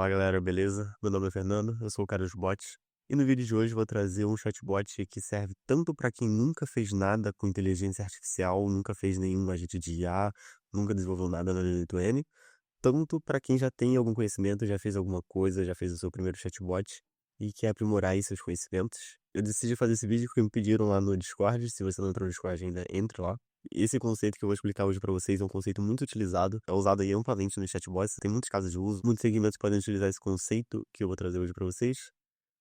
Fala galera, beleza? Meu nome é Fernando, eu sou o cara dos bots. E no vídeo de hoje eu vou trazer um chatbot que serve tanto para quem nunca fez nada com inteligência artificial, nunca fez nenhum agente de IA, nunca desenvolveu nada na N2N, tanto para quem já tem algum conhecimento, já fez alguma coisa, já fez o seu primeiro chatbot e quer aprimorar aí seus conhecimentos. Eu decidi fazer esse vídeo porque me pediram lá no Discord. Se você não entrou no Discord ainda, entre lá. Esse conceito que eu vou explicar hoje para vocês é um conceito muito utilizado, é usado aí amplamente nos chatbots, tem muitos casos de uso, muitos segmentos podem utilizar esse conceito que eu vou trazer hoje para vocês.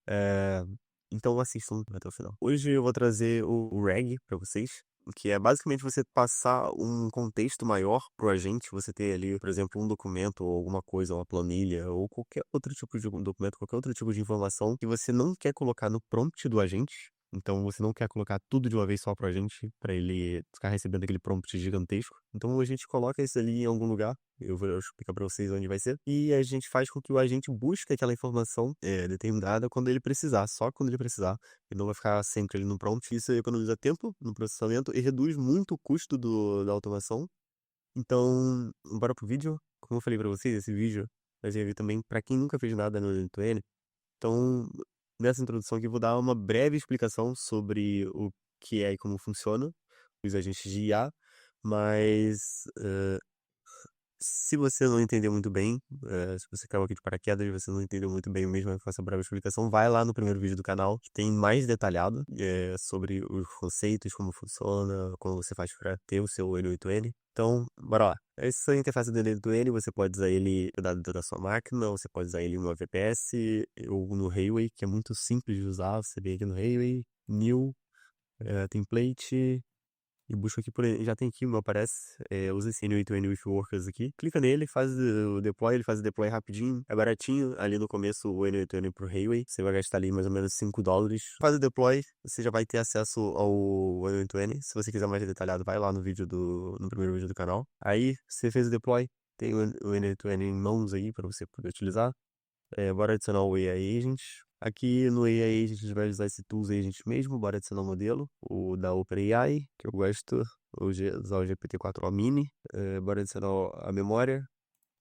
É, Então assistam até o final. Hoje eu vou trazer o RAG para vocês, que é basicamente você passar um contexto maior pro agente, você ter ali, por exemplo, um documento ou alguma coisa, uma planilha ou qualquer outro tipo de documento, qualquer outro tipo de informação que você não quer colocar no prompt do agente. Então você não quer colocar tudo de uma vez só pro agente, para ele ficar recebendo aquele prompt gigantesco. Então a gente coloca isso ali em algum lugar. Eu vou explicar para vocês onde vai ser. E a gente faz com que o agente busque aquela informação determinada quando ele precisar, só quando ele precisar. Ele não vai ficar sempre ali no prompt. Isso economiza tempo no processamento e reduz muito o custo da automação. Então, bora pro vídeo. Como eu falei para vocês, esse vídeo vai servir também para quem nunca fez nada no N2N. Então, nessa introdução aqui, eu vou dar uma breve explicação sobre o que é e como funciona os agentes de IA, mas se você não entendeu muito bem, se você caiu aqui de paraquedas e você não entendeu muito bem mesmo com essa breve explicação, vai lá no primeiro vídeo do canal, que tem mais detalhado sobre os conceitos, como funciona, como você faz para ter o seu N8N. Então, bora lá. Essa interface do N8N, você pode usar ele dentro da sua máquina, você pode usar ele no VPS ou no Railway, que é muito simples de usar. Você vem aqui no Railway, New, Template, e busca aqui por ele. Já tem aqui, me aparece. Usa esse N8N with Workers aqui. Clica nele, faz o deploy, ele faz o deploy rapidinho. É baratinho. Ali no começo, o N8N pro Railway. Você vai gastar ali mais ou menos $5. Faz o deploy, você já vai ter acesso ao N8N. Se você quiser mais detalhado, vai lá no primeiro vídeo do canal. Aí, você fez o deploy. Tem o N8N em mãos aí para você poder utilizar. Bora adicionar o AI Agent. Aqui no AI Agent a gente vai usar esse Tools Agent mesmo. Bora adicionar o modelo, o da OpenAI, que eu gosto, usar o GPT-4o Mini. Bora adicionar a memória.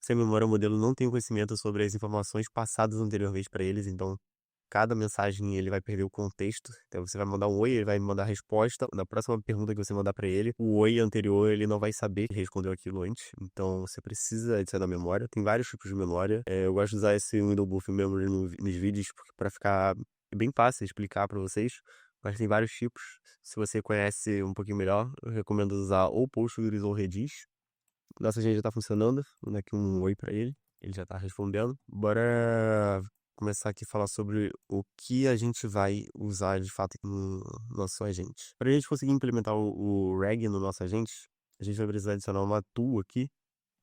Sem memória, o modelo não tem conhecimento sobre as informações passadas anteriormente para eles, então cada mensagem ele vai perder o contexto. Então você vai mandar um oi, ele vai mandar a resposta. Na próxima pergunta que você mandar para ele, o oi anterior ele não vai saber que respondeu aquilo antes. Então você precisa adicionar memória. Tem vários tipos de memória. Eu gosto de usar esse Window Buffer Memory nos vídeos para ficar bem fácil de explicar para vocês. Mas tem vários tipos. Se você conhece um pouquinho melhor, eu recomendo usar ou Postgres ou Redis. Nossa gente já tá funcionando. Vou dar aqui um oi para ele. Ele já tá respondendo. Bora começar aqui a falar sobre o que a gente vai usar de fato no nosso agente. Para a gente conseguir implementar o RAG no nosso agente, a gente vai precisar adicionar uma tool aqui.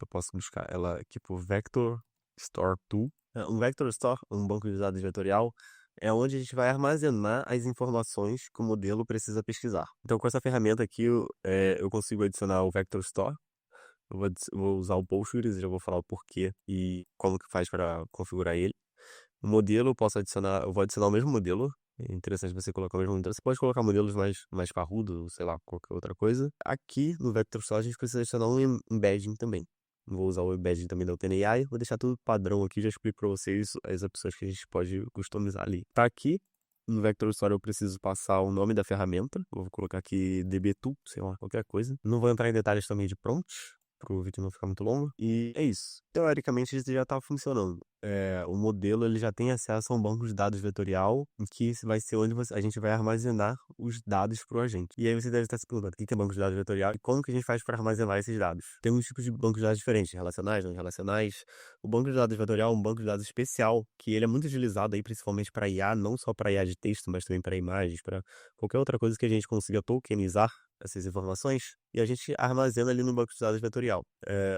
Eu posso buscar ela aqui por Vector Store Tool. Um Vector Store, um banco de dados vetorial, é onde a gente vai armazenar as informações que o modelo precisa pesquisar. Então, com essa ferramenta aqui, eu consigo adicionar o Vector Store. Eu vou usar o Postgres, já vou falar o porquê e como que faz para configurar ele. O modelo eu vou adicionar o mesmo modelo. É interessante você colocar o mesmo modelo. Você pode colocar modelos mais parrudos, sei lá, qualquer outra coisa. Aqui no Vector Store a gente precisa adicionar um embedding também. Vou usar o embedding também da OpenAI. Vou deixar tudo padrão aqui, já explico para vocês as opções que a gente pode customizar ali. Tá aqui. No Vector Store eu preciso passar o nome da ferramenta. Vou colocar aqui dbtool, sei lá, qualquer coisa. Não vou entrar em detalhes também de prompt, para o vídeo não ficar muito longo. E é isso. Teoricamente isso já está funcionando. O modelo ele já tem acesso a um banco de dados vetorial, que vai ser onde a gente vai armazenar os dados para o agente. E aí você deve estar se perguntando o que é banco de dados vetorial e como que a gente faz para armazenar esses dados. Tem uns tipos de banco de dados diferentes, relacionais, não relacionais. O banco de dados vetorial é um banco de dados especial, que ele é muito utilizado aí principalmente para IA, não só para IA de texto, mas também para imagens, para qualquer outra coisa que a gente consiga tokenizar essas informações e a gente armazena ali no banco de dados vetorial.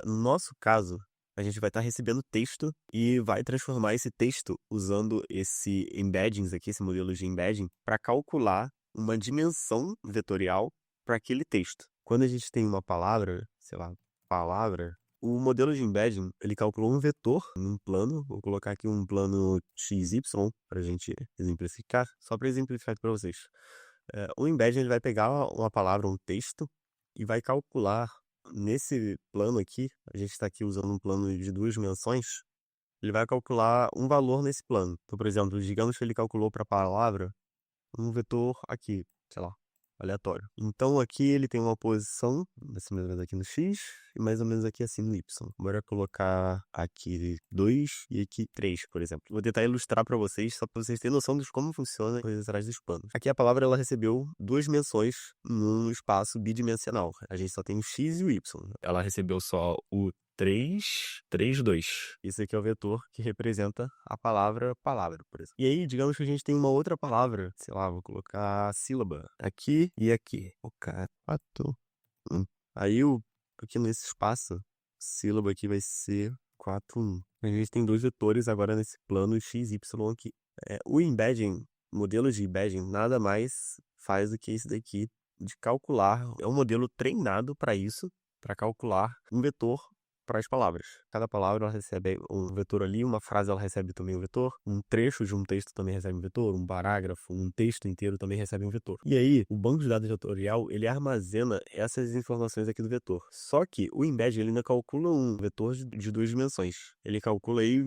No nosso caso, a gente vai estar recebendo texto e vai transformar esse texto usando esse embeddings aqui, esse modelo de embedding, para calcular uma dimensão vetorial para aquele texto. Quando a gente tem uma palavra, sei lá, palavra, o modelo de embedding, ele calculou um vetor num plano. Vou colocar aqui um plano XY para a gente exemplificar, só para exemplificar para vocês. O embedding ele vai pegar uma palavra, um texto, e vai calcular nesse plano aqui. A gente está aqui usando um plano de 2 dimensões. ele vai calcular um valor nesse plano. Então, por exemplo, digamos que ele calculou para a palavra um vetor aqui, sei lá, aleatório. Então aqui ele tem uma posição, mais ou menos aqui no x, e mais ou menos aqui assim no y. Bora colocar aqui 2 e aqui 3, por exemplo. Vou tentar ilustrar para vocês, só para vocês terem noção de como funciona a coisa atrás dos panos. Aqui a palavra ela recebeu duas menções num espaço bidimensional. A gente só tem o x e o y. Ela recebeu só o 3, 3, 2. Esse aqui é o vetor que representa a palavra palavra, por exemplo. E aí, digamos que a gente tem uma outra palavra, sei lá, vou colocar sílaba aqui e aqui. O quatro. Aí, aqui nesse espaço, sílaba aqui vai ser 4, 1. A gente tem dois vetores agora nesse plano x, y aqui. O embedding, modelo de embedding, nada mais faz do que isso daqui de calcular. É um modelo treinado para isso, para calcular um vetor para as palavras. Cada palavra ela recebe um vetor ali, uma frase ela recebe também um vetor, um trecho de um texto também recebe um vetor, um parágrafo, um texto inteiro também recebe um vetor. E aí, o banco de dados vetorial, ele armazena essas informações aqui do vetor. Só que o embed ele ainda calcula um vetor de duas dimensões. Ele calcula aí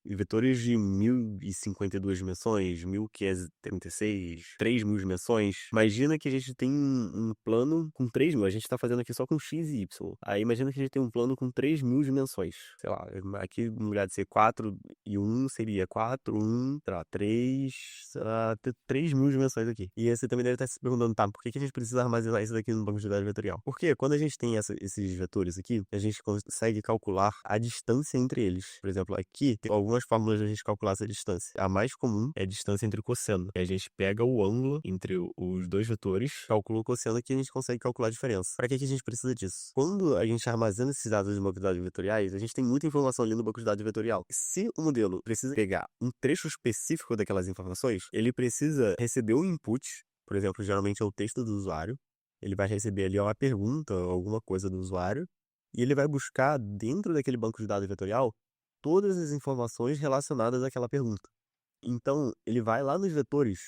vetores de 1052 dimensões, 1536, 3000 dimensões. Imagina que a gente tem um plano com 3000, a gente está fazendo aqui só com x e y. Aí imagina que a gente tem um plano com 3000 dimensões. Sei lá, aqui no lugar de ser 4 e 1 seria 4, 1, sei lá, 3, sei lá, 3000 dimensões aqui. E aí você também deve estar se perguntando, tá, por que a gente precisa armazenar isso daqui no banco de dados vetorial? Porque quando a gente tem esses vetores aqui, a gente consegue calcular a distância entre eles. Por exemplo, aqui tem algumas fórmulas de a gente calcular essa distância. A mais comum é a distância entre cosseno. E a gente pega o ângulo entre os dois vetores, calcula o cosseno aqui e a gente consegue calcular a diferença. Para que a gente precisa disso? Quando a gente armazena esses dados no banco de dados vetoriais, a gente tem muita informação ali no banco de dados vetorial. Se o modelo precisa pegar um trecho específico daquelas informações, ele precisa receber um input, por exemplo, geralmente é o texto do usuário, ele vai receber ali uma pergunta, alguma coisa do usuário, e ele vai buscar dentro daquele banco de dados vetorial todas as informações relacionadas àquela pergunta. Então, ele vai lá nos vetores,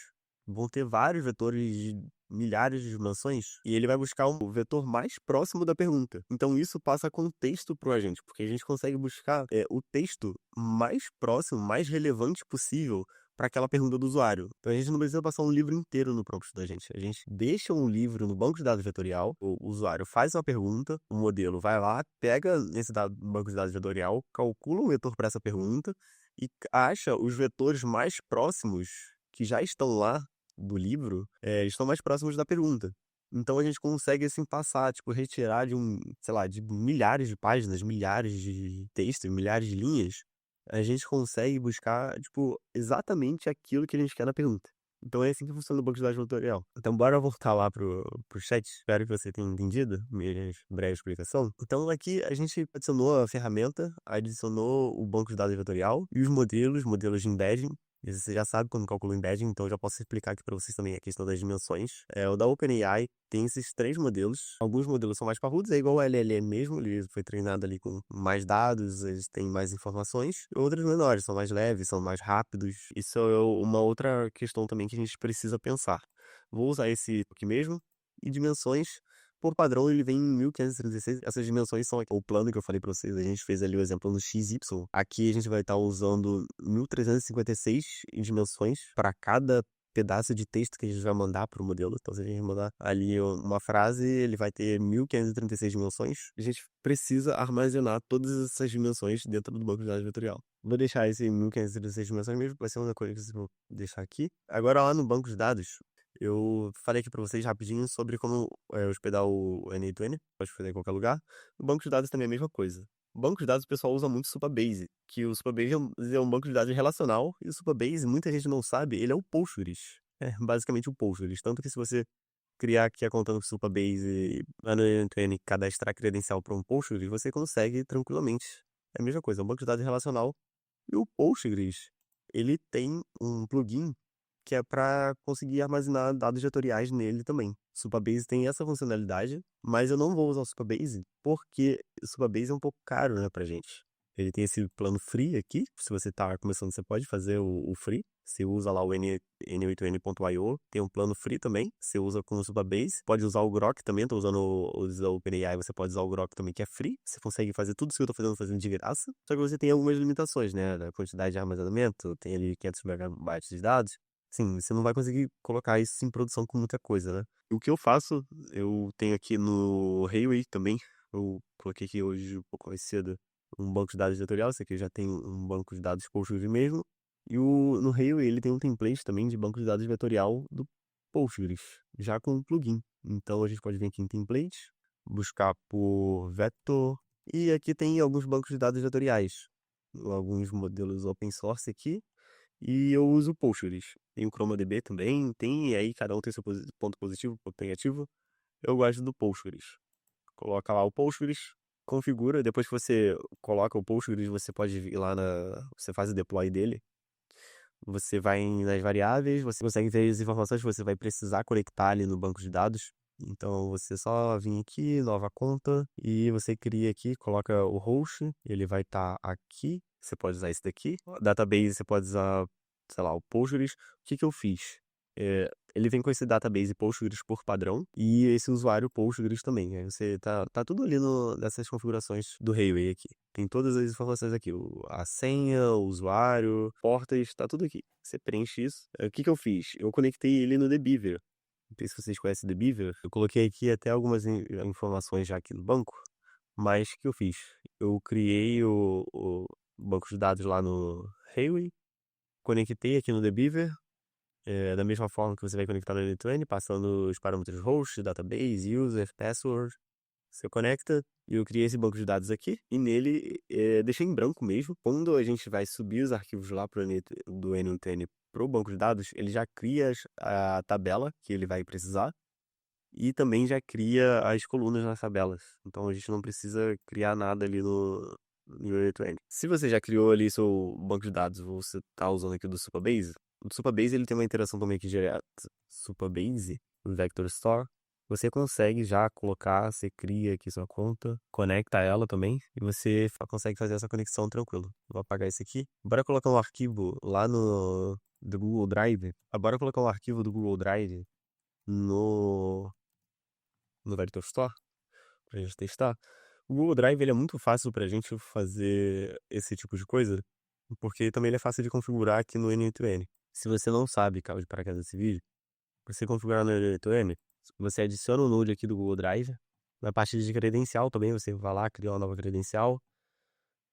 vão ter vários vetores de milhares de dimensões, e ele vai buscar o vetor mais próximo da pergunta. Então, isso passa contexto para o agente, porque a gente consegue buscar o texto mais próximo, mais relevante possível para aquela pergunta do usuário. Então, a gente não precisa passar um livro inteiro no prompt da gente. A gente deixa um livro no banco de dados vetorial, o usuário faz uma pergunta, o modelo vai lá, pega esse banco de dados vetorial, calcula um vetor para essa pergunta, e acha os vetores mais próximos que já estão lá do livro, estão mais próximos da pergunta. Então a gente consegue assim passar, tipo, retirar sei lá, de milhares de páginas, milhares de textos, milhares de linhas, a gente consegue buscar, tipo, exatamente aquilo que a gente quer na pergunta. Então é assim que funciona o banco de dados vetorial. Então bora voltar lá pro chat. Espero que você tenha entendido minha breve explicação. Então aqui a gente adicionou a ferramenta, adicionou o banco de dados vetorial e os modelos de embedding. E você já sabe quando calcula o embedding, então eu já posso explicar aqui para vocês também a questão das dimensões. O da OpenAI tem esses três modelos. Alguns modelos são mais parrudos, é igual o LLM mesmo, ele foi treinado ali com mais dados, eles têm mais informações. Outros menores, são mais leves, são mais rápidos. Isso é uma outra questão também que a gente precisa pensar. Vou usar esse aqui mesmo. E dimensões, por padrão, ele vem em 1536. Essas dimensões são o plano que eu falei para vocês. A gente fez ali o exemplo no XY. Aqui a gente vai estar usando 1356 dimensões para cada pedaço de texto que a gente vai mandar para o modelo. Então, se a gente mandar ali uma frase, ele vai ter 1536 dimensões. A gente precisa armazenar todas essas dimensões dentro do banco de dados vetorial. Vou deixar esse 1536 dimensões mesmo, vai ser uma coisa que vocês vão deixar aqui. Agora, lá no banco de dados, eu falei aqui para vocês rapidinho sobre como hospedar o NA20, pode hospedar em qualquer lugar. O banco de dados também é a mesma coisa. O banco de dados o pessoal usa muito o Supabase, que o Supabase é um banco de dados relacional, e o Supabase, muita gente não sabe, ele é o Postgres. É basicamente o Postgres. Tanto que se você criar aqui a conta no Supabase lá no NA20 e cadastrar credencial para um Postgres, você consegue tranquilamente. É a mesma coisa, é um banco de dados relacional. E o Postgres, ele tem um plugin que é para conseguir armazenar dados vetoriais nele também. O Supabase tem essa funcionalidade, mas eu não vou usar o Supabase porque o Supabase é um pouco caro, né, pra gente. Ele tem esse plano free aqui, se você está começando, você pode fazer o free. Você usa lá o N8N.io, tem um plano free também, você usa com o Supabase. Pode usar o Grok também, tô usando o OpenAI, você pode usar o Grok também, que é free. Você consegue fazer tudo isso que eu tô fazendo de graça. Só que você tem algumas limitações, né, da quantidade de armazenamento, tem ali 500 megabytes de dados. Sim, você não vai conseguir colocar isso em produção com muita coisa, né? O que eu faço, eu tenho aqui no Railway também, eu coloquei aqui hoje um pouco mais cedo um banco de dados vetorial, esse aqui já tem um banco de dados Postgres mesmo. E no Railway ele tem um template também de banco de dados vetorial do Postgres, já com um plugin. Então a gente pode vir aqui em template, buscar por vector, e aqui tem alguns bancos de dados vetoriais, alguns modelos open source aqui, e eu uso o Postgres. Tem o ChromaDB também, tem, e aí cada um tem seu ponto positivo, ponto negativo. Eu gosto do Postgres. Coloca lá o Postgres, configura, depois que você coloca o Postgres, você pode ir lá você faz o deploy dele, você vai nas variáveis, você consegue ver as informações que você vai precisar conectar ali no banco de dados. Então você só vir aqui, nova conta, e você cria aqui, coloca o host, ele vai estar aqui, você pode usar esse daqui. Database você pode usar, sei lá, o Postgres. O que que eu fiz? Ele vem com esse database Postgres por padrão e esse usuário Postgres também. Aí você tá tudo ali nessas configurações do Railway aqui. Tem todas as informações aqui, a senha, o usuário, portas, tá tudo aqui. Você preenche isso. O que que eu fiz? Eu conectei ele no Debeaver. Não sei se vocês conhecem Debeaver. Eu coloquei aqui até algumas informações já aqui no banco, mas o que eu fiz? Eu criei o banco de dados lá no Railway, conectei aqui no Debeaver, da mesma forma que você vai conectar no N2N, passando os parâmetros host, database, user, password. Você conecta e eu criei esse banco de dados aqui. E nele, deixei em branco mesmo. Quando a gente vai subir os arquivos lá do N1TN para o banco de dados, ele já cria a tabela que ele vai precisar. E também já cria as colunas nas tabelas. Então a gente não precisa criar nada ali no N2N. Se você já criou ali seu banco de dados, você está usando aqui do Supabase, o Supabase ele tem uma interação também aqui direta. Supabase, o Vector Store, você consegue já colocar, você cria aqui sua conta, conecta ela também, e você consegue fazer essa conexão tranquilo. Vou apagar esse aqui. Bora colocar um arquivo lá do Google Drive. Bora colocar um arquivo do Google Drive no Vector Store pra gente testar. O Google Drive ele é muito fácil pra gente fazer esse tipo de coisa, porque também ele é fácil de configurar aqui no N8N. Se você não sabe, caiu de paraquedas desse vídeo, pra você configurar no N8N, você adiciona o node aqui do Google Drive. Na parte de credencial também, você vai lá, criar uma nova credencial.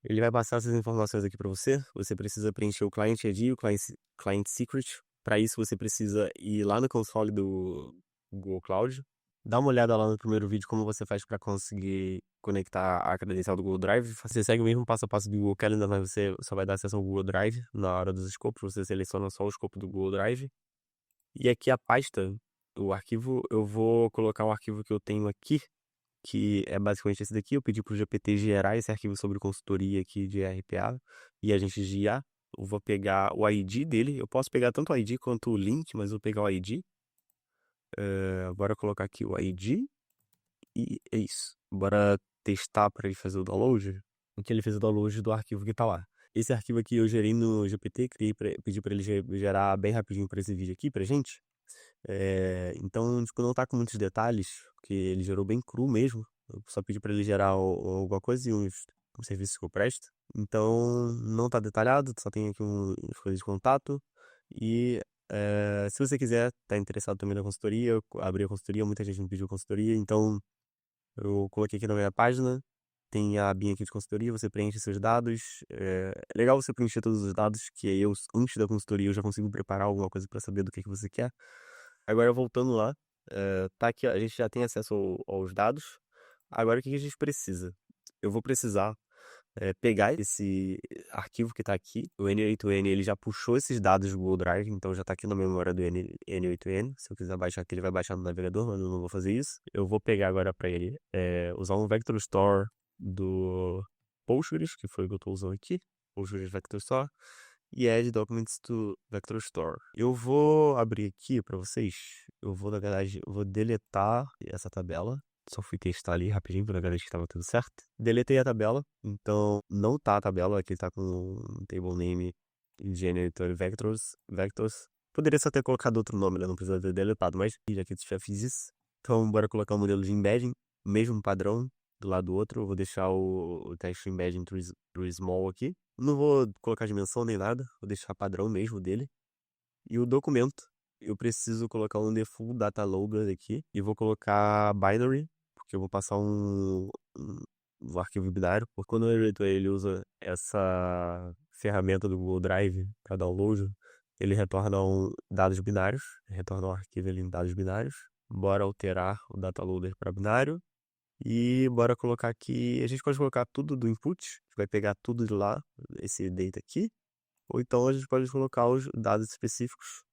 Ele vai passar essas informações aqui para você. Você precisa preencher o Client ID e o Client Secret. Para isso, você precisa ir lá no console do Google Cloud. Dá uma olhada lá no primeiro vídeo como você faz para conseguir conectar a credencial do Google Drive. Você segue o mesmo passo a passo do Google Calendar, mas você só vai dar acesso ao Google Drive na hora dos escopos. Você seleciona só o escopo do Google Drive. E aqui a pasta, o arquivo, eu vou colocar o arquivo que eu tenho aqui, que é basicamente esse daqui. Eu pedi para o GPT gerar esse arquivo sobre consultoria aqui de RPA e agentes de IA. Eu vou pegar o ID dele. Eu posso pegar tanto o ID quanto o link, mas eu vou pegar o ID. Bora colocar aqui o ID. E é isso. Bora testar para ele fazer o download. O que ele fez o download do arquivo que tá lá. Esse arquivo aqui eu gerei no GPT, pedi para ele gerar bem rapidinho para esse vídeo aqui pra gente. Então, tipo, não tá com muitos detalhes, porque ele gerou bem cru mesmo. Eu só pedi para ele gerar alguma coisa e um serviço que eu presto. Então, não tá detalhado, só tem aqui umas coisas de contato. E se você quiser, tá interessado também na consultoria, eu abri a consultoria, muita gente me pediu consultoria, então eu coloquei aqui na minha página. Tem a abinha aqui de consultoria, você preenche seus dados. É legal você preencher todos os dados, que aí eu, antes da consultoria, eu já consigo preparar alguma coisa para saber do que você quer. Agora, voltando lá, tá aqui, ó, a gente já tem acesso aos dados. Agora, o que que a gente precisa? Eu vou precisar pegar esse arquivo que tá aqui. O N8N, ele já puxou esses dados do Google Drive, então já tá aqui na memória do N8N. Se eu quiser baixar aqui, ele vai baixar no navegador, mas eu não vou fazer isso. Eu vou pegar agora para ele usar um Vector Store do Postgres, que foi o que eu tô usando aqui. Postgres Vector Store. E add documents to Vector Store. Eu vou abrir aqui para vocês. Eu vou, na verdade, eu vou deletar essa tabela. só fui testar ali rapidinho pra garantir que tava tudo certo. Deletei a tabela, então não tá a tabela, aqui tá com um table name generator vectors. Poderia só ter colocado outro nome, né? Não precisa ter deletado, mas já que eu já fiz isso. Então, bora colocar um modelo de embedding, mesmo padrão, do lado do outro. Eu vou deixar o text embedding through small aqui. Não vou colocar dimensão nem nada, vou deixar padrão mesmo dele. E o documento, eu preciso colocar um default data loader aqui e vou colocar binary, porque eu vou passar um arquivo binário, porque quando o editor ele usa essa ferramenta do Google Drive para download, ele retorna dados binários, retorna um arquivo ali em dados binários. Bora alterar o data loader para binário e bora colocar aqui, a gente pode colocar tudo do input, a gente vai pegar tudo de lá, esse data aqui, ou então a gente pode colocar os dados específicos.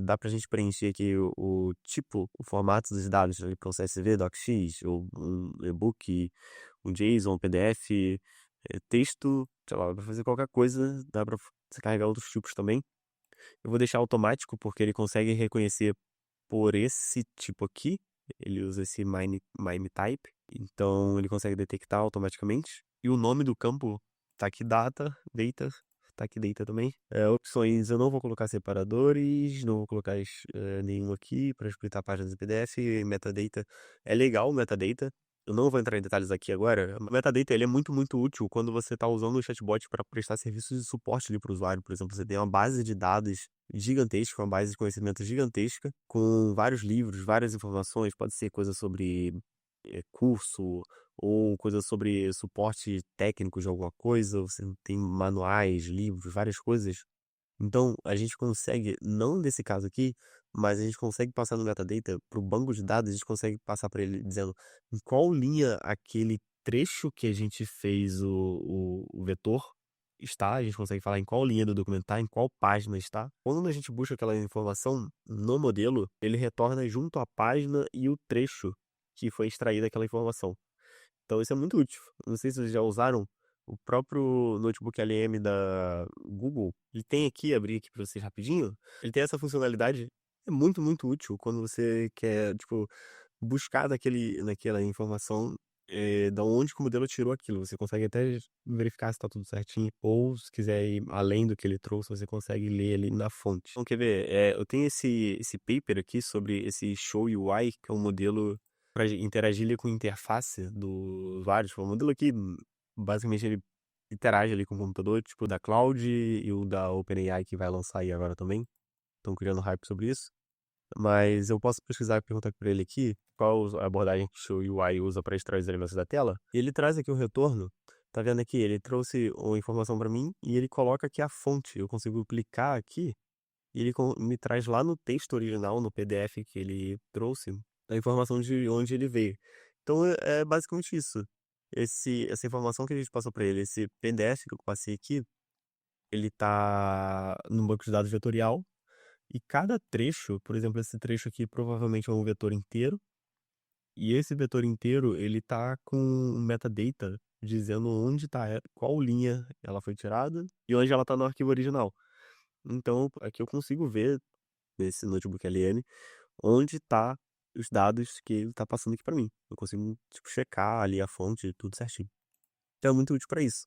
Dá pra gente preencher aqui o tipo, o formato dos dados, ali para um CSV, DocX, ou um e-book, um JSON, um PDF, texto, sei lá, dá pra fazer qualquer coisa, dá pra você carregar outros tipos também. Eu vou deixar automático porque ele consegue reconhecer por esse tipo aqui, ele usa esse MIME type, então ele consegue detectar automaticamente. E o nome do campo tá aqui data tá aqui data também. Opções, eu não vou colocar separadores, não vou colocar nenhum aqui para explicar páginas em PDF. Metadata é legal, metadata. Eu não vou entrar em detalhes aqui agora. O metadata ele é muito, muito útil quando você está usando o chatbot para prestar serviços de suporte ali para o usuário. Por exemplo, você tem uma base de dados gigantesca, uma base de conhecimento gigantesca, com vários livros, várias informações. Pode ser coisa sobre curso, ou coisa sobre suporte técnico de alguma coisa. Você tem manuais, livros, várias coisas. Então, a gente consegue, não nesse caso aqui, mas a gente consegue passar no metadata para o banco de dados, a gente consegue passar para ele dizendo em qual linha aquele trecho que a gente fez o vetor está, a gente consegue falar em qual linha do documento está, em qual página está. Quando a gente busca aquela informação no modelo, ele retorna junto à página e o trecho que foi extraída aquela informação. Então isso é muito útil. Não sei se vocês já usaram o próprio notebook LM da Google. Ele tem aqui, abrir aqui para vocês rapidinho. Ele tem essa funcionalidade. É muito, muito útil quando você quer, tipo, buscar naquela informação da onde que o modelo tirou aquilo. Você consegue até verificar se está tudo certinho. Ou se quiser ir além do que ele trouxe, você consegue ler ali na fonte. Então, quer ver? Eu tenho esse paper aqui sobre esse Show UI, que é um modelo para interagir ali com a interface do usuário. Tipo, o modelo aqui, basicamente, ele interage ali com o computador, tipo da Cloud e o da OpenAI que vai lançar aí agora também. Estão criando hype sobre isso. Mas eu posso pesquisar e perguntar para ele aqui qual a abordagem que o UI usa para extrair os elementos da tela. E ele traz aqui o retorno. Tá vendo aqui? Ele trouxe uma informação para mim e ele coloca aqui a fonte. Eu consigo clicar aqui e ele me traz lá no texto original, no PDF que ele trouxe, a informação de onde ele veio. Então é basicamente isso. Essa informação que a gente passou para ele, esse PDF que eu passei aqui, ele tá no banco de dados vetorial. E cada trecho, por exemplo, esse trecho aqui provavelmente é um vetor inteiro. E esse vetor inteiro, ele tá com um metadata dizendo onde tá, qual linha ela foi tirada e onde ela tá no arquivo original. Então, aqui eu consigo ver nesse notebook LN onde tá os dados que ele tá passando aqui para mim. Eu consigo, tipo, checar ali a fonte, tudo certinho. Então é muito útil para isso.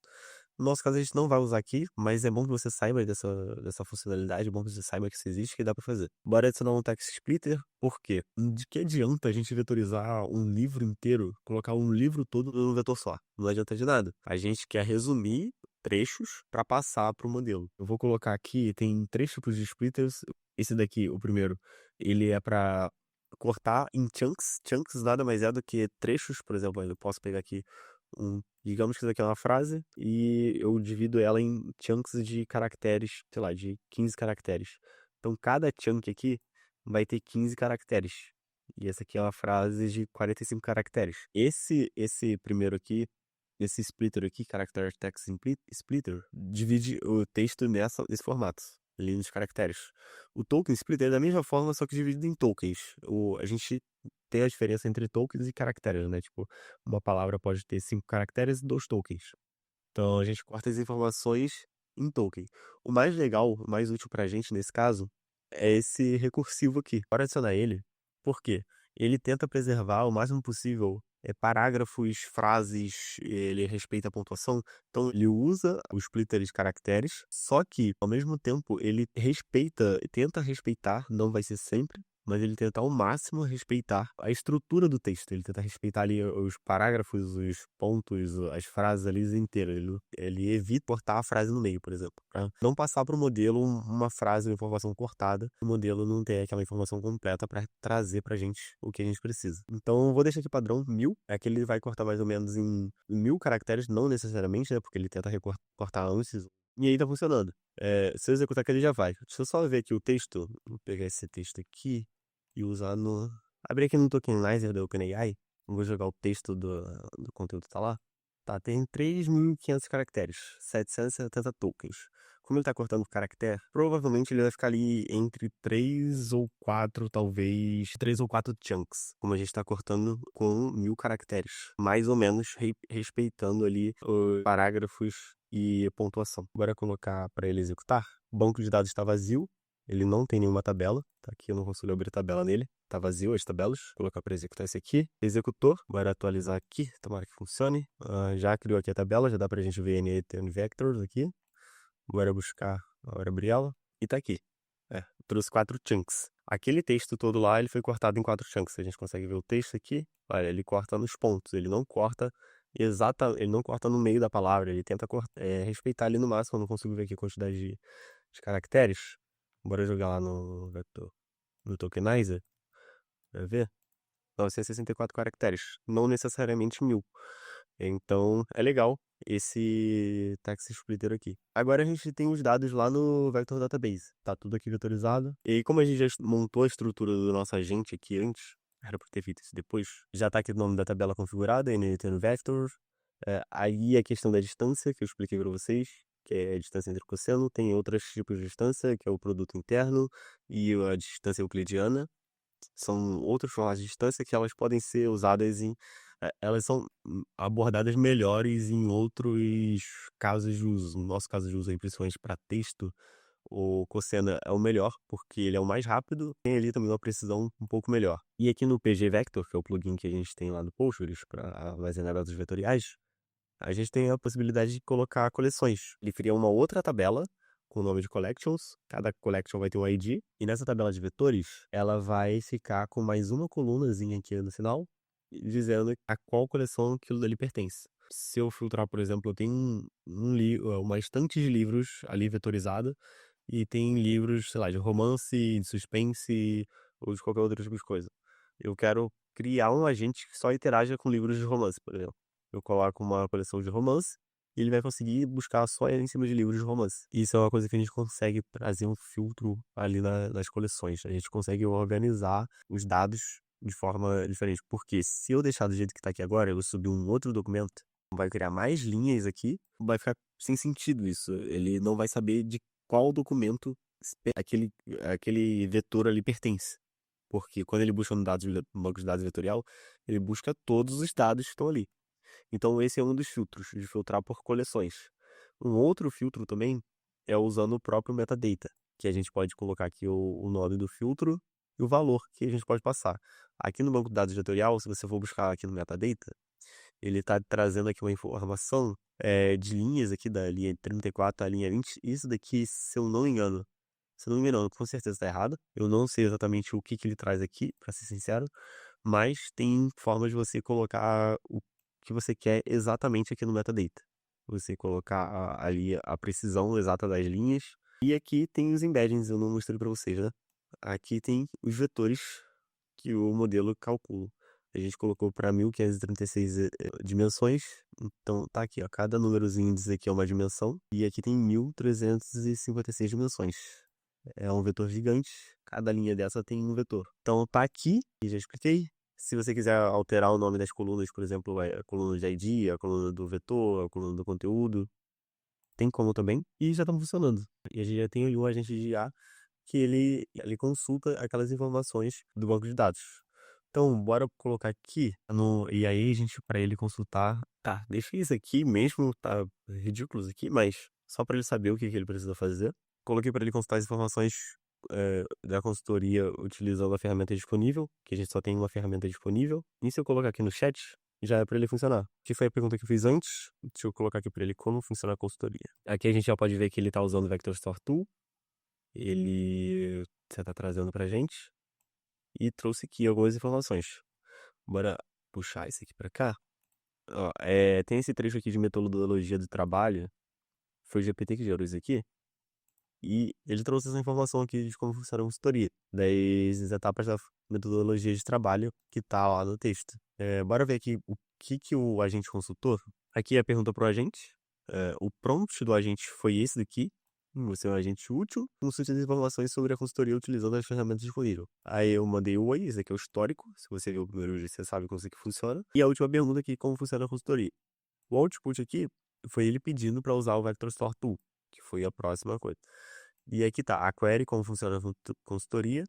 No nosso caso, a gente não vai usar aqui, mas é bom que você saiba dessa funcionalidade, é bom que você saiba que isso existe, que dá para fazer. Bora adicionar um text splitter, por quê? De que adianta a gente vetorizar um livro inteiro, colocar um livro todo num vetor só? Não adianta de nada. A gente quer resumir trechos para passar para o modelo. Eu vou colocar aqui, tem três tipos de splitters. Esse daqui, o primeiro, ele é para cortar em chunks. Chunks nada mais é do que trechos, por exemplo, eu posso pegar aqui digamos que isso aqui é uma frase e eu divido ela em chunks de caracteres, sei lá, de 15 caracteres. Então cada chunk aqui vai ter 15 caracteres. E essa aqui é uma frase de 45 caracteres. Esse primeiro aqui, esse splitter aqui, Character Text Splitter, divide o texto nesse formato, linha de caracteres. O token splitter é da mesma forma, só que dividido em tokens. A gente tem a diferença entre tokens e caracteres, né? Tipo, uma palavra pode ter 5 caracteres e 2 tokens. Então a gente corta as informações em token. O mais legal, o mais útil pra gente nesse caso, é esse recursivo aqui. Para adicionar ele, por quê? ele tenta preservar o máximo possível parágrafos, frases, ele respeita a pontuação, então ele usa o splitter de caracteres, só que, ao mesmo tempo, ele tenta respeitar, não vai ser sempre, mas ele tenta ao máximo respeitar a estrutura do texto, ele tenta respeitar ali os parágrafos, os pontos, as frases ali inteiras, ele evita cortar a frase no meio, por exemplo, pra não passar para o modelo uma frase, uma informação cortada, o modelo não ter aquela informação completa para trazer pra gente o que a gente precisa. Então, eu vou deixar aqui padrão 1000, é que ele vai cortar mais ou menos em 1000 caracteres, não necessariamente, né, porque ele tenta recortar antes, e aí tá funcionando. Se eu executar aqui, ele já vai. Deixa eu só ver aqui o texto, vou pegar esse texto aqui e usar no... Abrir aqui no Tokenizer da OpenAI, vou jogar o texto do conteúdo que tá lá. Tá, tem 3.500 caracteres, 770 tokens. Como ele tá cortando caractere, provavelmente ele vai ficar ali entre 3 ou 4, talvez 3 ou 4 chunks, como a gente tá cortando com 1000 caracteres, mais ou menos respeitando ali os parágrafos e pontuação. Bora colocar para ele executar. O banco de dados está vazio, ele não tem nenhuma tabela, tá aqui, eu não consigo abrir tabela nele, tá vazio as tabelas. Vou colocar para executar esse aqui. Executor, bora atualizar aqui, tomara que funcione. Já criou aqui a tabela, já dá pra gente ver NATN Vectors aqui. Bora buscar, bora abrir ela, e tá aqui. Trouxe 4 chunks. Aquele texto todo lá, ele foi cortado em 4 chunks. A gente consegue ver o texto aqui, olha, ele corta nos pontos, ele não corta ele não corta no meio da palavra, ele tenta respeitar ali no máximo. Eu não consigo ver aqui a quantidade de caracteres. Bora jogar lá no vector, no tokenizer, pra ver. 964 caracteres, não necessariamente 1000. Então, é legal esse text splitter aqui. Agora a gente tem os dados lá no Vector Database. Tá tudo aqui vetorizado. E como a gente já montou a estrutura do nosso agente aqui antes, era por ter feito isso depois, já tá aqui o nome da tabela configurada, NTN Vector. Aí a questão da distância, que eu expliquei para vocês, que é a distância entre o cosseno. Tem outros tipos de distância, que é o produto interno e a distância euclidiana. São outros formatos de distância que elas podem ser usadas elas são abordadas melhores em outros casos de uso. No nosso caso de uso aí, principalmente para texto, o cosseno é o melhor, porque ele é o mais rápido, tem ali também uma precisão um pouco melhor. E aqui no PG Vector, que é o plugin que a gente tem lá no Postgres para armazenar dados vetoriais, a gente tem a possibilidade de colocar coleções. Ele cria uma outra tabela com o nome de collections, cada collection vai ter um ID, e nessa tabela de vetores, ela vai ficar com mais uma colunazinha aqui no final, dizendo a qual coleção aquilo dali pertence. Se eu filtrar, por exemplo, eu tenho uma estante de livros ali vetorizada, e tem livros, sei lá, de romance, de suspense, ou de qualquer outro tipo de coisa. Eu quero criar um agente que só interaja com livros de romance, por exemplo. Eu coloco uma coleção de romance e ele vai conseguir buscar só em cima de livros de romance. Isso é uma coisa que a gente consegue trazer um filtro ali nas coleções. A gente consegue organizar os dados de forma diferente. Porque se eu deixar do jeito que está aqui agora, eu subir um outro documento, vai criar mais linhas aqui, vai ficar sem sentido isso. Ele não vai saber de qual documento aquele vetor ali pertence. Porque quando ele busca no banco de dados vetorial, ele busca todos os dados que estão ali. Então esse é um dos filtros, de filtrar por coleções. Um outro filtro também é usando o próprio metadata, que a gente pode colocar aqui o nome do filtro e o valor que a gente pode passar. Aqui no banco de dados vetorial, se você for buscar aqui no metadata, ele está trazendo aqui uma informação de linhas aqui da linha 34 à linha 20. Isso daqui, se eu não me engano, com certeza está errado. Eu não sei exatamente o que ele traz aqui, para ser sincero, mas tem forma de você colocar o que você quer exatamente aqui no metadata. Você colocar ali a precisão exata das linhas. E aqui tem os embeddings, eu não mostrei para vocês, né? Aqui tem os vetores que o modelo calcula. A gente colocou para 1536 dimensões. Então tá aqui, ó, cada númerozinho diz aqui é uma dimensão. E aqui tem 1356 dimensões. É um vetor gigante, cada linha dessa tem um vetor. Então tá aqui, e já expliquei. Se você quiser alterar o nome das colunas, por exemplo, a coluna de ID, a coluna do vetor, a coluna do conteúdo, tem como também, e já estão funcionando. E a gente já tem o agente de IA que ele consulta aquelas informações do banco de dados. Então, bora colocar aqui e aí a gente, para ele consultar, tá, deixa isso aqui mesmo, tá ridículo isso aqui, mas só para ele saber o que ele precisa fazer. Coloquei para ele consultar as informações da consultoria utilizando a ferramenta disponível, que a gente só tem uma ferramenta disponível. E se eu colocar aqui no chat, já é para ele funcionar. Que foi a pergunta que eu fiz antes. Deixa eu colocar aqui para ele como funciona a consultoria. Aqui a gente já pode ver que ele está usando o Vector Store Tool. Ele já está trazendo para a gente. E trouxe aqui algumas informações. Bora puxar isso aqui para cá. Ó, tem esse trecho aqui de metodologia do trabalho. Foi o GPT que gerou isso aqui. E ele trouxe essa informação aqui de como funciona a consultoria, das etapas da metodologia de trabalho que tá lá no texto. Bora ver aqui o que o agente consultor. Aqui é a pergunta pro agente. O prompt do agente foi esse daqui. Você é um agente útil, consulte as informações sobre a consultoria utilizando as ferramentas disponíveis. Aí eu mandei o oi, esse aqui é o histórico. Se você viu o primeiro vídeo, você sabe como isso aqui funciona. E a última pergunta aqui, como funciona a consultoria. O output aqui foi ele pedindo para usar o Vector Store Tool, que foi a próxima coisa. E aqui tá a query, como funciona a consultoria.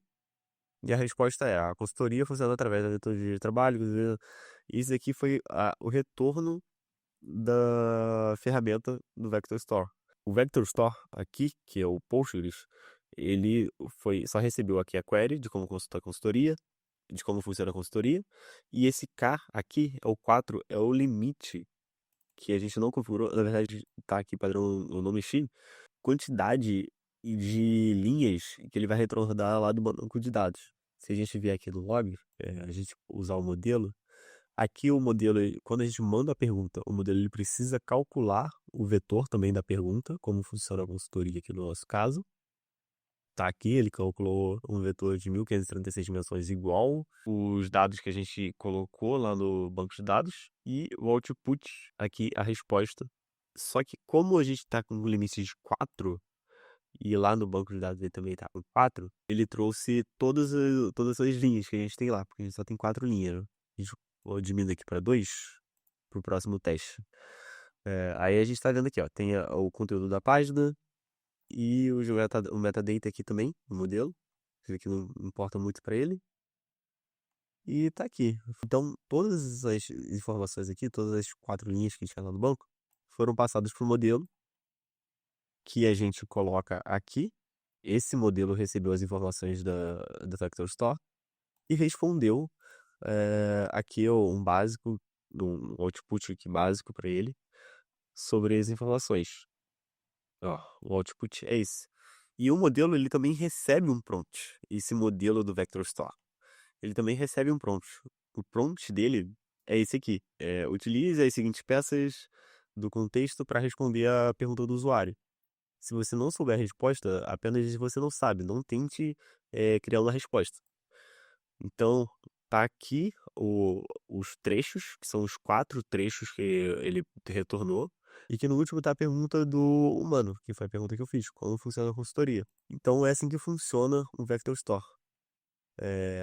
E a resposta é: a consultoria funciona através da metodologia de trabalho. Isso aqui foi o retorno da ferramenta do Vector Store. O Vector Store aqui, que é o Postgres, ele só recebeu aqui a query de como consultar a consultoria, de como funciona a consultoria. E esse K aqui, é o 4, é o limite que a gente não configurou. Na verdade, tá aqui padrão o nome X, quantidade de linhas que ele vai retornar lá do banco de dados. Se a gente vier aqui no log, a gente usar o modelo, aqui o modelo, quando a gente manda a pergunta, o modelo ele precisa calcular o vetor também da pergunta, como funciona a consultoria aqui no nosso caso. Tá aqui, ele calculou um vetor de 1536 dimensões igual os dados que a gente colocou lá no banco de dados, e o output, aqui a resposta. Só que como a gente está com um limite de 4, e lá no banco de dados ele também tá com 4, ele trouxe todas as linhas que a gente tem lá, porque a gente só tem 4 linhas, né? A gente vou diminuir aqui para 2 para o próximo teste. Aí a gente está vendo aqui, ó, tem o conteúdo da página e o metadata aqui também, o modelo. Isso aqui não importa muito para ele. E tá aqui. Então, todas as informações aqui, todas as 4 linhas que tinha lá no banco, foram passadas para o modelo, que a gente coloca aqui. Esse modelo recebeu as informações da Vector Store e respondeu aqui um básico, um output aqui básico para ele sobre as informações. Ó, o output é esse. E o modelo ele também recebe um prompt. Esse modelo do Vector Store, ele também recebe um prompt. O prompt dele é esse aqui. Utilize as seguintes peças do contexto para responder a pergunta do usuário. Se você não souber a resposta, apenas você não sabe. Não tente criar uma resposta. Então, tá aqui os trechos, que são os 4 trechos que ele retornou. E que no último tá a pergunta do humano, que foi a pergunta que eu fiz, como funciona a consultoria. Então é assim que funciona o Vector Store.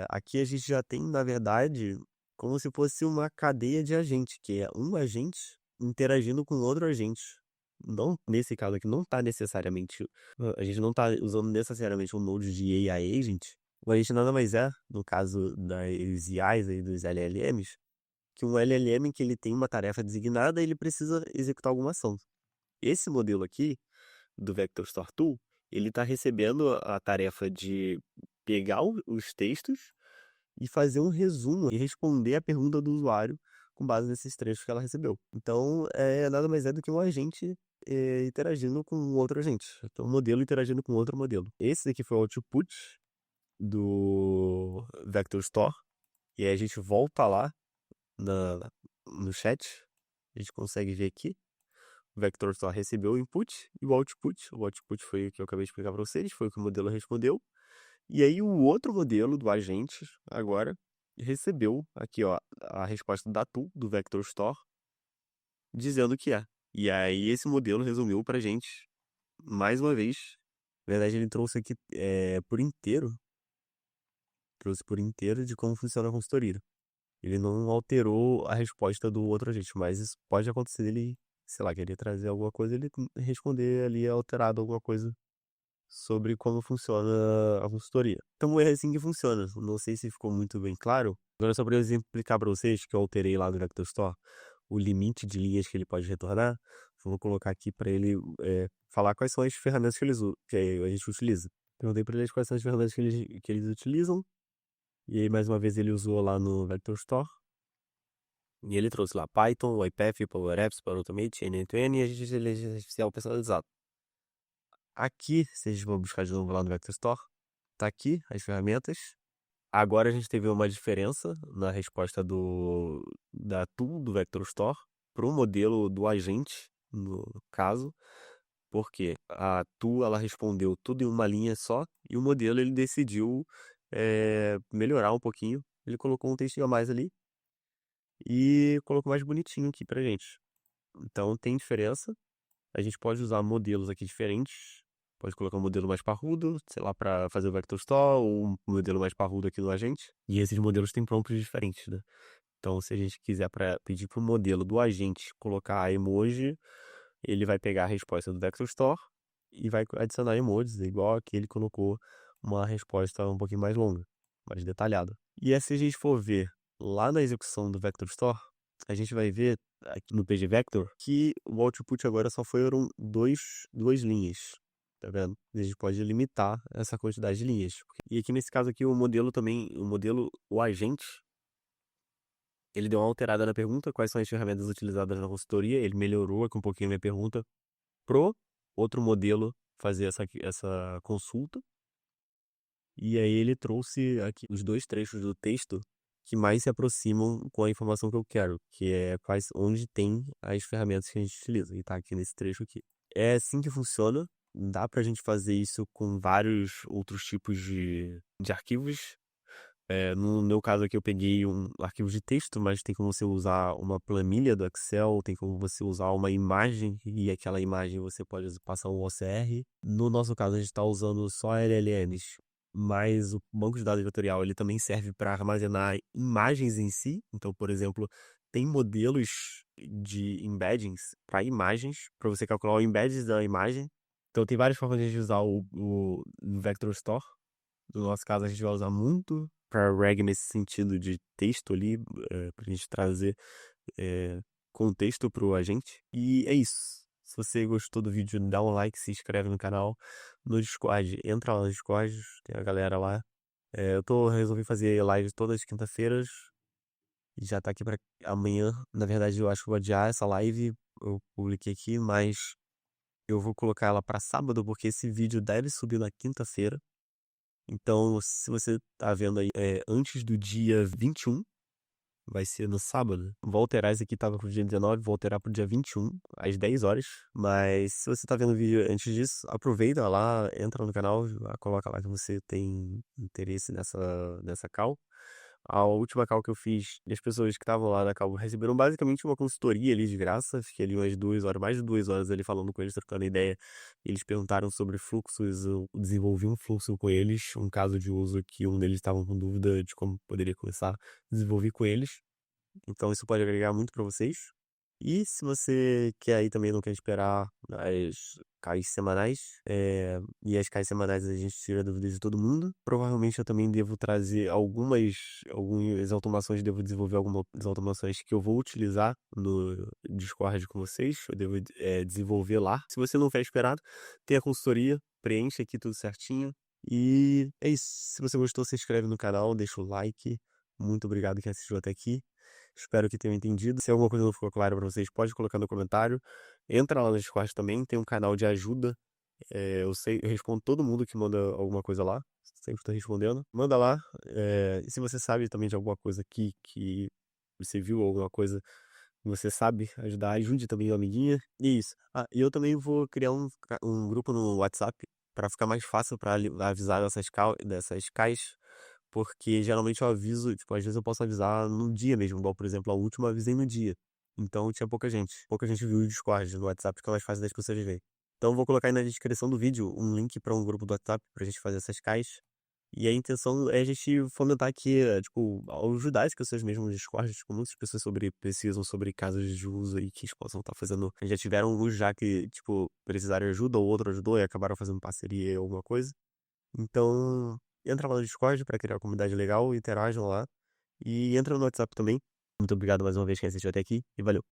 Aqui a gente já tem, na verdade, como se fosse uma cadeia de agente, que é um agente interagindo com outro agente. Não, nesse caso aqui, não está necessariamente. A gente não está usando necessariamente um node de AI agent. O agente nada mais é, no caso das IAs aí, dos LLMs, que um LLM que ele tem uma tarefa designada e ele precisa executar alguma ação. Esse modelo aqui, do Vector Store Tool, ele está recebendo a tarefa de pegar os textos e fazer um resumo e responder a pergunta do usuário com base nesses trechos que ela recebeu. Então, nada mais é do que um agente interagindo com outro agente. Então, um modelo interagindo com outro modelo. Esse aqui foi o output do Vector Store. E aí a gente volta lá no chat. A gente consegue ver aqui. O Vector Store recebeu o input e o output. O output foi o que eu acabei de explicar para vocês, foi o que o modelo respondeu. E aí o outro modelo do agente agora recebeu aqui, ó, a resposta da tool do Vector Store dizendo que é. E aí esse modelo resumiu pra gente mais uma vez. Na verdade, ele trouxe aqui trouxe por inteiro de como funciona a consultoria. Ele não alterou a resposta do outro agente, mas isso pode acontecer dele, sei lá, querer trazer alguma coisa, ele responder ali alterado alguma coisa sobre como funciona a consultoria. Então é assim que funciona. Não sei se ficou muito bem claro. Agora só para eu exemplificar para vocês que eu alterei lá no Vector Store o limite de linhas que ele pode retornar. Vou colocar aqui para ele falar quais são as ferramentas que a gente utiliza. Perguntei para eles quais são as ferramentas que eles utilizam. E aí, mais uma vez, ele usou lá no Vector Store. E ele trouxe lá Python, UiPath, Power Apps, Power Automate, N8N e a inteligência artificial personalizada. Aqui, se vocês vão buscar de novo lá no Vector Store, tá aqui as ferramentas. Agora a gente teve uma diferença na resposta da tool do Vector Store para o modelo do agente, no caso, porque a tool ela respondeu tudo em uma linha só e o modelo ele decidiu melhorar um pouquinho. Ele colocou um textinho a mais ali e colocou mais bonitinho aqui pra gente. Então tem diferença. A gente pode usar modelos aqui diferentes. Pode colocar um modelo mais parrudo, sei lá, para fazer o Vector Store, ou um modelo mais parrudo aqui no agente. E esses modelos têm prompts diferentes, né? Então, se a gente quiser pedir para o modelo do agente colocar emoji, ele vai pegar a resposta do Vector Store e vai adicionar emojis, igual aqui ele colocou uma resposta um pouquinho mais longa, mais detalhada. E aí, se a gente for ver lá na execução do Vector Store, a gente vai ver aqui no page vector que o output agora só foram duas linhas, tá vendo? A gente pode limitar essa quantidade de linhas. E aqui nesse caso aqui o modelo também, o agente, ele deu uma alterada na pergunta, quais são as ferramentas utilizadas na consultoria, ele melhorou aqui um pouquinho a minha pergunta pro outro modelo fazer essa consulta. E aí ele trouxe aqui os dois trechos do texto que mais se aproximam com a informação que eu quero, que é onde tem as ferramentas que a gente utiliza, e tá aqui nesse trecho aqui. É assim que funciona, dá pra gente fazer isso com vários outros tipos de arquivos. No meu caso aqui eu peguei um arquivo de texto, mas tem como você usar uma planilha do Excel, tem como você usar uma imagem, e aquela imagem você pode passar um OCR. No nosso caso a gente está usando só LLMs, mas o banco de dados vetorial ele também serve para armazenar imagens em si. Então, por exemplo, tem modelos de embeddings para imagens, para você calcular o embeddings da imagem. Então tem várias formas de a gente usar o Vector Store. No nosso caso, a gente vai usar muito para reg nesse sentido de texto ali, para a gente trazer contexto para o agente. E é isso. Se você gostou do vídeo, dá um like, se inscreve no canal. No Discord, entra lá no Discord, tem a galera lá. Resolvi fazer live todas as quinta-feiras. E já tá aqui para amanhã. Na verdade, eu acho que vou adiar essa live. Eu publiquei aqui, mas eu vou colocar ela para sábado, porque esse vídeo deve subir na quinta-feira. Então, se você tá vendo aí antes do dia 21, vai ser no sábado. Vou alterar esse aqui, tava pro dia 19, vou alterar pro dia 21, às 10 horas. Mas se você tá vendo o vídeo antes disso, aproveita lá, entra no canal, coloca lá que você tem interesse nessa call. A última call que eu fiz, e as pessoas que estavam lá na call receberam basicamente uma consultoria ali de graça. Fiquei ali umas 2 horas, mais de 2 horas ali falando com eles, trocando ideia. Eles perguntaram sobre fluxos, eu desenvolvi um fluxo com eles, um caso de uso que um deles estava com dúvida de como poderia começar, desenvolvi com eles. Então isso pode agregar muito para vocês. E se você quer aí também, não quer esperar as CAIs semanais, e as CAIs semanais a gente tira dúvidas de todo mundo. Provavelmente eu também devo trazer algumas automações, devo desenvolver algumas automações que eu vou utilizar no Discord com vocês, eu devo desenvolver lá. Se você não quer esperado, tem a consultoria, preenche aqui tudo certinho. E é isso. Se você gostou, se inscreve no canal, deixa o like. Muito obrigado quem assistiu até aqui. Espero que tenham entendido. Se alguma coisa não ficou clara para vocês, pode colocar no comentário. Entra lá no Discord também, tem um canal de ajuda. Eu respondo todo mundo que manda alguma coisa lá. Sempre estou respondendo. Manda lá. E se você sabe também de alguma coisa aqui que você viu, alguma coisa que você sabe ajudar, ajude também o amiguinha. E isso. E eu também vou criar um grupo no WhatsApp para ficar mais fácil para avisar dessas CAIs. Porque geralmente eu aviso, tipo, às vezes eu posso avisar no dia mesmo, igual, por exemplo, a última eu avisei no dia. Então tinha pouca gente. Pouca gente viu o Discord no WhatsApp, que é mais fácil das pessoas verem. Então eu vou colocar aí na descrição do vídeo um link para um grupo do WhatsApp pra gente fazer essas caixas. E a intenção é a gente fomentar aqui, tipo, ajudar as pessoas mesmo no Discord, tipo, muitas pessoas precisam sobre casos de uso aí que eles possam estar fazendo. Já tiveram uns já que, tipo, precisaram de ajuda, ou outro ajudou e acabaram fazendo parceria ou alguma coisa. Então, entra lá no Discord para criar uma comunidade legal, interajam lá. E entra no WhatsApp também. Muito obrigado mais uma vez quem assistiu até aqui e valeu!